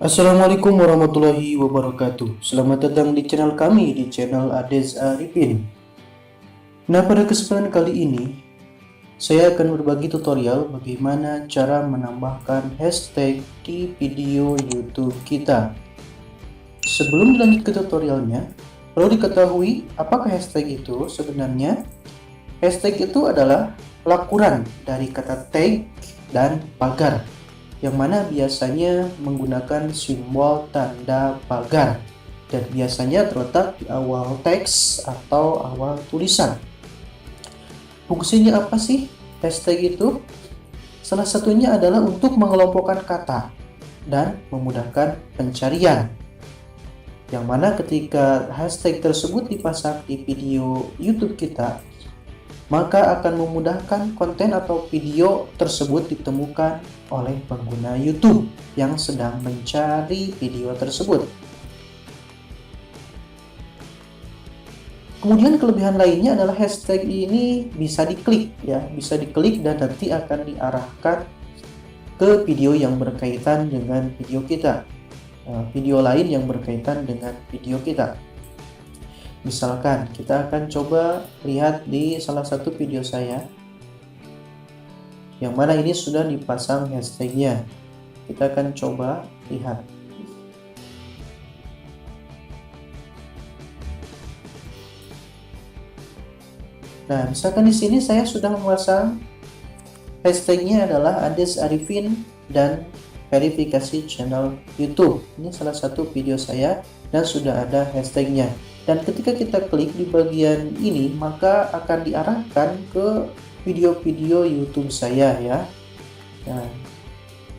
Assalamualaikum warahmatullahi wabarakatuh. Selamat datang di channel kami, di channel Ades Arifin. Nah, pada kesempatan kali ini saya akan berbagi tutorial bagaimana cara menambahkan hashtag di video YouTube kita. Sebelum dilanjut ke tutorialnya, perlu diketahui apakah hashtag itu sebenarnya. Hashtag itu adalah lakuran dari kata tag dan pagar, yang mana biasanya menggunakan simbol tanda pagar dan biasanya terletak di awal teks atau awal tulisan. Fungsinya apa sih hashtag itu? Salah satunya adalah untuk mengelompokkan kata dan memudahkan pencarian. Yang mana ketika hashtag tersebut dipasang di video YouTube kita, maka akan memudahkan konten atau video tersebut ditemukan oleh pengguna YouTube yang sedang mencari video tersebut. Kemudian kelebihan lainnya adalah hashtag ini bisa diklik ya, bisa diklik dan nanti akan diarahkan ke video yang berkaitan dengan video kita. Video lain yang berkaitan dengan video kita. Misalkan kita akan coba lihat di salah satu video saya, yang mana ini sudah dipasang hashtagnya. Kita akan coba lihat. Nah, misalkan di sini saya sudah memasang hashtagnya adalah Ades Arifin dan verifikasi channel YouTube. Ini salah satu video saya dan sudah ada hashtagnya. Dan ketika kita klik di bagian ini, maka akan diarahkan ke video-video YouTube saya ya. Nah,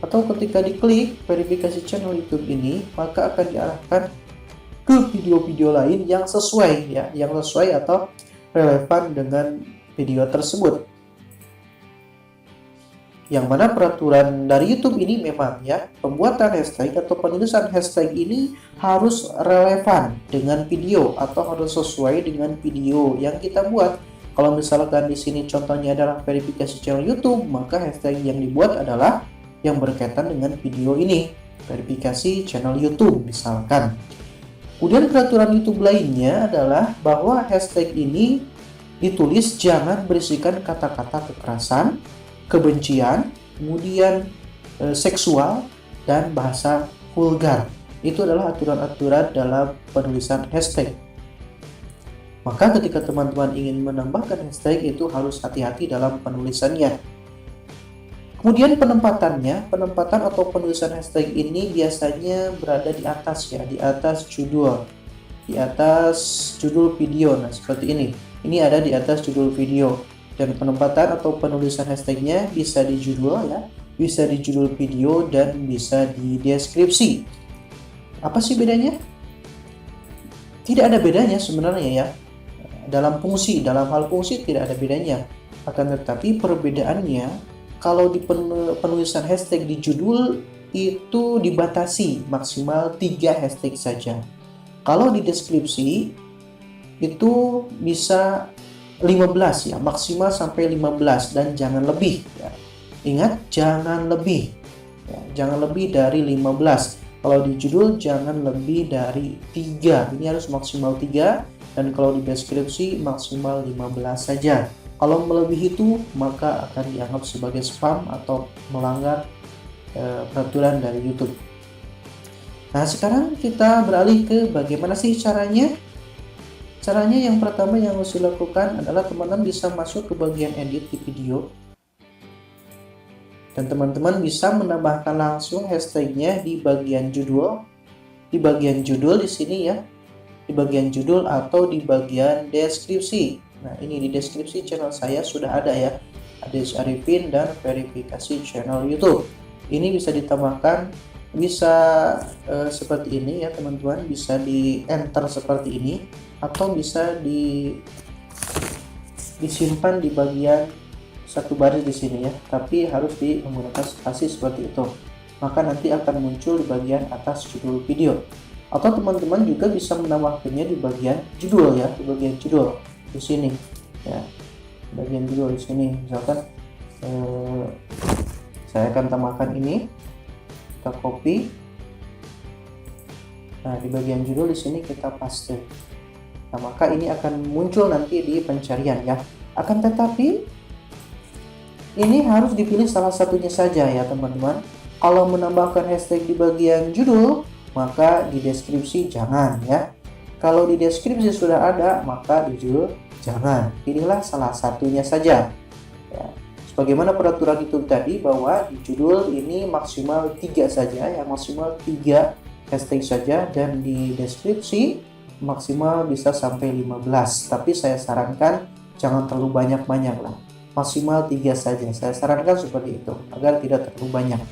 atau ketika diklik verifikasi channel YouTube ini, maka akan diarahkan ke video-video lain yang sesuai ya, yang sesuai atau relevan dengan video tersebut. Yang mana peraturan dari YouTube ini memang ya, pembuatan hashtag atau penulisan hashtag ini harus relevan dengan video atau harus sesuai dengan video yang kita buat. Kalau misalkan di sini contohnya adalah verifikasi channel YouTube, maka hashtag yang dibuat adalah yang berkaitan dengan video ini, verifikasi channel YouTube misalkan. Kemudian peraturan YouTube lainnya adalah bahwa hashtag ini ditulis jangan berisikan kata-kata kekerasan, kebencian, kemudian seksual, dan bahasa vulgar. Itu adalah aturan-aturan dalam penulisan hashtag. Maka ketika teman-teman ingin menambahkan hashtag itu harus hati-hati dalam penulisannya. Kemudian penempatan atau penulisan hashtag ini biasanya berada di atas ya, di atas judul video. Nah, seperti ini. Ini ada di atas judul video. Dan penempatan atau penulisan hashtagnya bisa di judul ya, bisa di judul video, dan bisa di deskripsi. Apa sih bedanya? Tidak ada bedanya sebenarnya ya. Dalam hal fungsi tidak ada bedanya. Akan tetapi perbedaannya, kalau di penulisan hashtag di judul itu dibatasi maksimal 3 hashtag saja. Kalau di deskripsi itu bisa 15 ya, maksimal sampai 15 dan jangan lebih ya. Ingat, jangan lebih ya, jangan lebih dari 15. Kalau di judul jangan lebih dari 3. Ini harus maksimal 3, dan kalau di deskripsi maksimal 15 saja. Kalau melebihi itu maka akan dianggap sebagai spam atau melanggar peraturan dari YouTube. Nah, sekarang kita beralih ke bagaimana sih caranya. Caranya yang pertama yang harus dilakukan adalah teman-teman bisa masuk ke bagian edit di video. Dan teman-teman bisa menambahkan langsung hashtagnya di bagian judul. Di bagian judul di sini ya. Di bagian judul atau di bagian deskripsi. Nah, ini di deskripsi channel saya sudah ada ya. Ades Arifin dan verifikasi channel YouTube. Ini bisa ditambahkan, bisa seperti ini ya teman-teman, bisa di enter seperti ini, atau bisa disimpan di bagian satu baris di sini ya, tapi harus menggunakan spasi seperti itu. Maka nanti akan muncul di bagian atas judul video. Atau teman-teman juga bisa menambahkannya di bagian judul ya, di bagian judul di sini ya, bagian judul di sini. Misalkan saya akan tambahkan ini, kita copy Nah, di bagian judul di sini kita paste. Nah, maka ini akan muncul nanti di pencarian ya. Akan tetapi ini harus dipilih salah satunya saja ya teman-teman. Kalau menambahkan hashtag di bagian judul, maka di deskripsi jangan ya. Kalau di deskripsi sudah ada, maka di judul jangan. Pilihlah salah satunya saja. Ya. Sebagaimana peraturan itu tadi bahwa di judul ini maksimal 3 saja ya, maksimal 3 hashtag saja, dan di deskripsi maksimal bisa sampai 15. Tapi saya sarankan jangan terlalu banyak-banyak lah. Maksimal 3 saja. Saya sarankan seperti itu agar tidak terlalu banyak.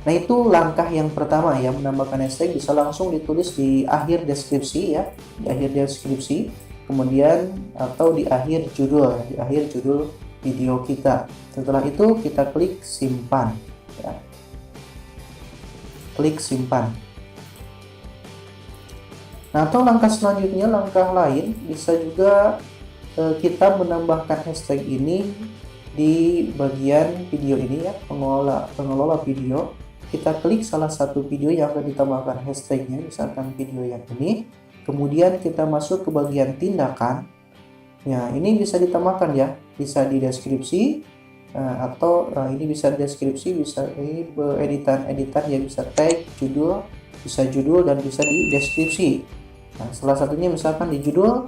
Nah, itu langkah yang pertama ya, menambahkan hashtag bisa langsung ditulis di akhir deskripsi ya, di akhir deskripsi, kemudian atau di akhir judul, di akhir judul video kita. Setelah itu kita klik simpan ya. Klik simpan. Nah, atau langkah selanjutnya, langkah lain bisa juga kita menambahkan hashtag ini di bagian video ini ya, pengelola video. Kita klik salah satu video yang akan ditambahkan hashtagnya, misalkan video yang ini, kemudian kita masuk ke bagian tindakan. Nah, ini bisa ditambahkan ya, bisa di deskripsi atau ini bisa di deskripsi, bisa ini editan ya, bisa tag, judul, bisa judul dan bisa di deskripsi. Nah, salah satunya misalkan di judul.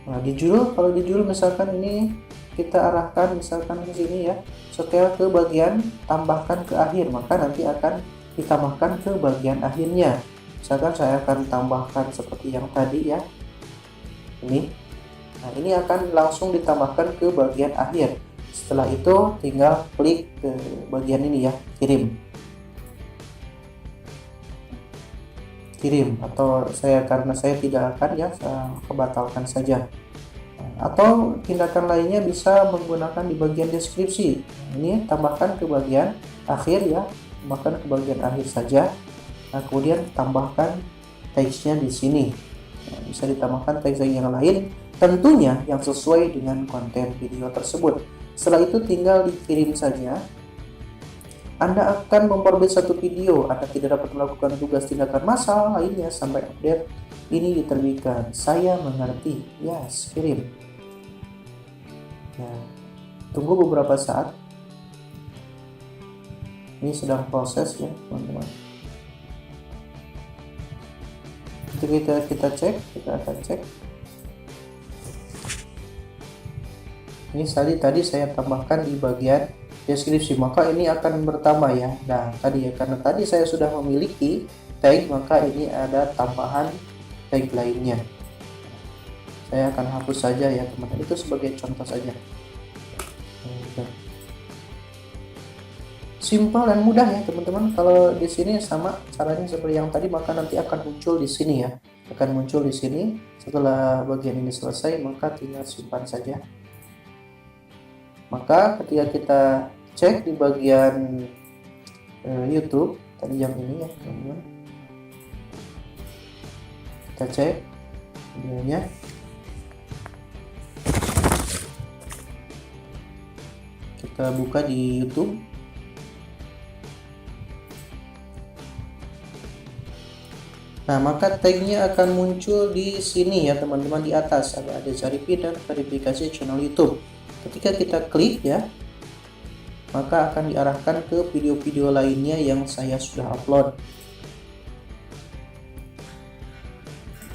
Nah, di judul, kalau di judul misalkan ini kita arahkan misalkan ke sini ya, setel ke bagian tambahkan ke akhir, maka nanti akan ditambahkan ke bagian akhirnya. Misalkan saya akan tambahkan seperti yang tadi ya, ini. Nah, ini akan langsung ditambahkan ke bagian akhir. Setelah itu tinggal klik ke bagian ini ya, kirim, atau karena saya tidak akan ya, saya batalkan saja. Atau tindakan lainnya bisa menggunakan di bagian deskripsi. Ini tambahkan ke bagian akhir ya, tambahkan ke bagian akhir saja. Nah, kemudian tambahkan teksnya di sini. Nah, bisa ditambahkan teks yang lain, tentunya yang sesuai dengan konten video tersebut. Setelah itu tinggal dikirim saja. Anda akan memperoleh satu video. Anda tidak dapat melakukan tugas tindakan massal lainnya sampai update ini diterbitkan. Saya mengerti. Yes, kirim. Nah, tunggu beberapa saat. Ini sedang proses ya, teman-teman. Kita cek, kita akan cek. Ini tadi saya tambahkan di bagian deskripsi, maka ini akan bertambah ya. Nah, tadi ya, karena tadi saya sudah memiliki tag, maka ini ada tambahan tag lainnya. Saya akan hapus saja ya teman-teman, itu sebagai contoh saja. Simpel dan mudah ya teman-teman. Kalau di sini sama caranya seperti yang tadi, maka nanti akan muncul di sini ya, akan muncul di sini. Setelah bagian ini selesai, maka tinggal simpan saja. Maka ketika kita cek di bagian YouTube tadi yang ini ya teman-teman, kita cek videonya. Kita buka di YouTube. Nah, maka tagnya akan muncul di sini ya teman-teman, di atas ada Zaripi dan verifikasi channel YouTube. Ketika kita klik ya, maka akan diarahkan ke video-video lainnya yang saya sudah upload.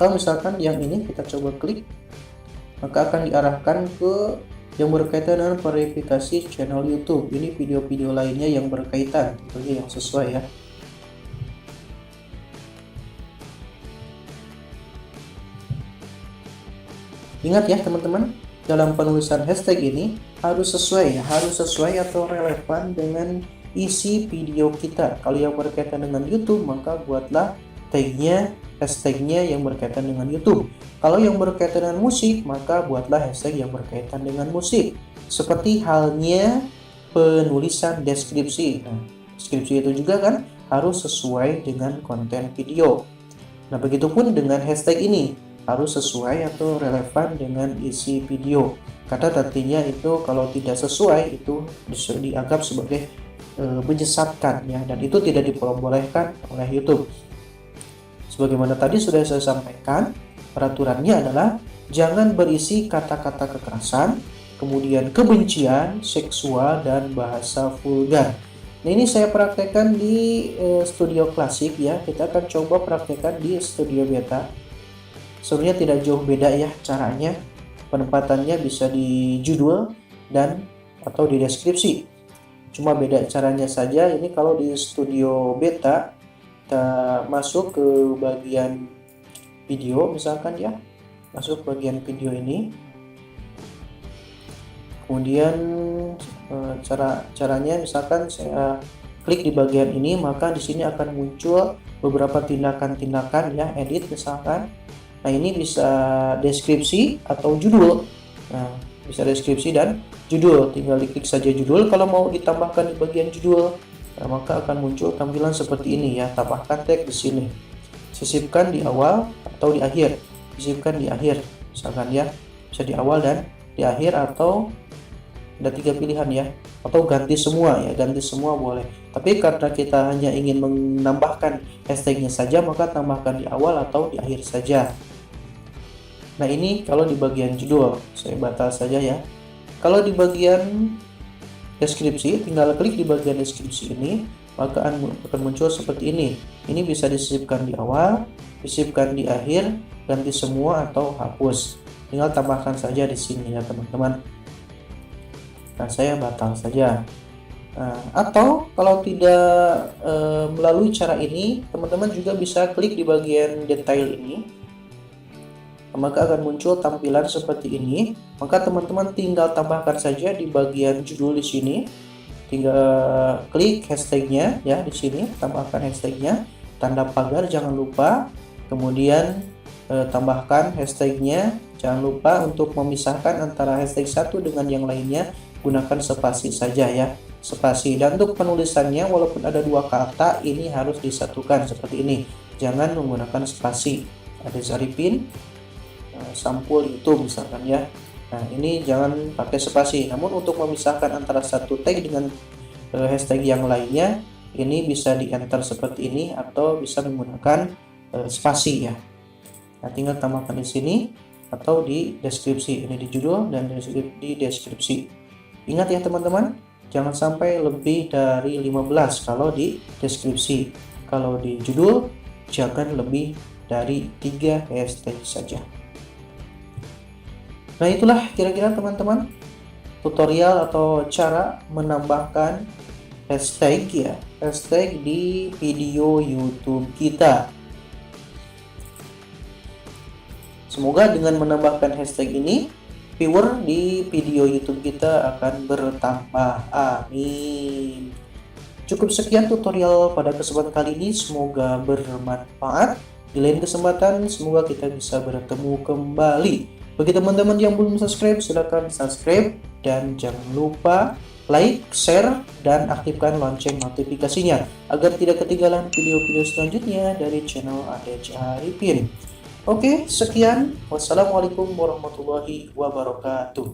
Atau misalkan yang ini kita coba klik, maka akan diarahkan ke yang berkaitan dengan verifikasi channel YouTube. Ini video-video lainnya yang berkaitan, tentunya yang sesuai ya. Ingat ya teman-teman, dalam penulisan hashtag ini harus sesuai ya, harus sesuai atau relevan dengan isi video kita. Kalau yang berkaitan dengan YouTube, maka buatlah tagnya, hashtagnya yang berkaitan dengan YouTube. Kalau yang berkaitan dengan musik, maka buatlah hashtag yang berkaitan dengan musik. Seperti halnya penulisan deskripsi. Nah, deskripsi itu juga kan harus sesuai dengan konten video. Nah, begitupun dengan hashtag ini harus sesuai atau relevan dengan isi video. Karena nantinya itu kalau tidak sesuai, itu dianggap sebagai menyesatkan ya, dan itu tidak diperbolehkan oleh YouTube. Sebagaimana tadi sudah saya sampaikan, peraturannya adalah jangan berisi kata-kata kekerasan, kemudian kebencian, seksual, dan bahasa vulgar. Nah, ini saya praktekkan di Studio Classic ya. Kita akan coba praktekkan di Studio Beta. Sebenarnya tidak jauh beda ya caranya. Penempatannya bisa di judul dan atau di deskripsi. Cuma beda caranya saja. Ini kalau di Studio Beta kita masuk ke bagian video misalkan ya, masuk bagian video ini, kemudian caranya misalkan saya klik di bagian ini, maka di sini akan muncul beberapa tindakan-tindakan ya, edit misalkan. Nah, ini bisa deskripsi atau judul. Nah, bisa deskripsi dan judul, tinggal diklik saja judul. Kalau mau ditambahkan di bagian judul, nah, maka akan muncul tampilan seperti ini ya, tambahkan tag di sini, sisipkan di awal atau di akhir. Sisipkan di akhir misalkan ya, bisa di awal dan di akhir, atau ada 3 pilihan ya, atau ganti semua ya, ganti semua boleh. Tapi karena kita hanya ingin menambahkan hashtagnya saja, maka tambahkan di awal atau di akhir saja. Nah, ini kalau di bagian judul, saya batal saja ya. Kalau di bagian deskripsi, tinggal klik di bagian deskripsi ini, maka akan muncul seperti ini. Ini bisa disisipkan di awal, disisipkan di akhir, ganti semua, atau hapus. Tinggal tambahkan saja di sini ya teman-teman. Nah, saya batal saja. Nah, atau kalau tidak melalui cara ini, teman-teman juga bisa klik di bagian detail ini, maka akan muncul tampilan seperti ini. Maka teman-teman tinggal tambahkan saja di bagian judul di sini, tinggal klik hashtagnya ya, di sini tambahkan hashtagnya, tanda pagar jangan lupa, kemudian tambahkan hashtagnya. Jangan lupa untuk memisahkan antara hashtag satu dengan yang lainnya, gunakan spasi saja ya, spasi. Dan untuk penulisannya, walaupun ada 2 kata, ini harus disatukan seperti ini, jangan menggunakan spasi. Ada Zaripin sampul YouTube misalkan ya. Nah, ini jangan pakai spasi. Namun untuk memisahkan antara satu tag dengan hashtag yang lainnya, ini bisa di enter seperti ini, atau bisa menggunakan spasi ya. Nah, tinggal tambahkan di sini atau di deskripsi. Ini di judul dan di deskripsi. Ingat ya teman-teman, jangan sampai lebih dari 15 kalau di deskripsi. Kalau di judul, jangan lebih dari 3 hashtag saja. Nah, itulah kira-kira teman-teman tutorial atau cara menambahkan hashtag ya, hashtag di video YouTube kita. Semoga dengan menambahkan hashtag ini, viewer di video YouTube kita akan bertambah. Amin. Cukup sekian tutorial pada kesempatan kali ini, semoga bermanfaat. Di lain kesempatan semoga kita bisa bertemu kembali. Bagi teman-teman yang belum subscribe, silahkan subscribe, dan jangan lupa like, share, dan aktifkan lonceng notifikasinya agar tidak ketinggalan video-video selanjutnya dari channel ADC Arifin. Oke, sekian. Wassalamualaikum warahmatullahi wabarakatuh.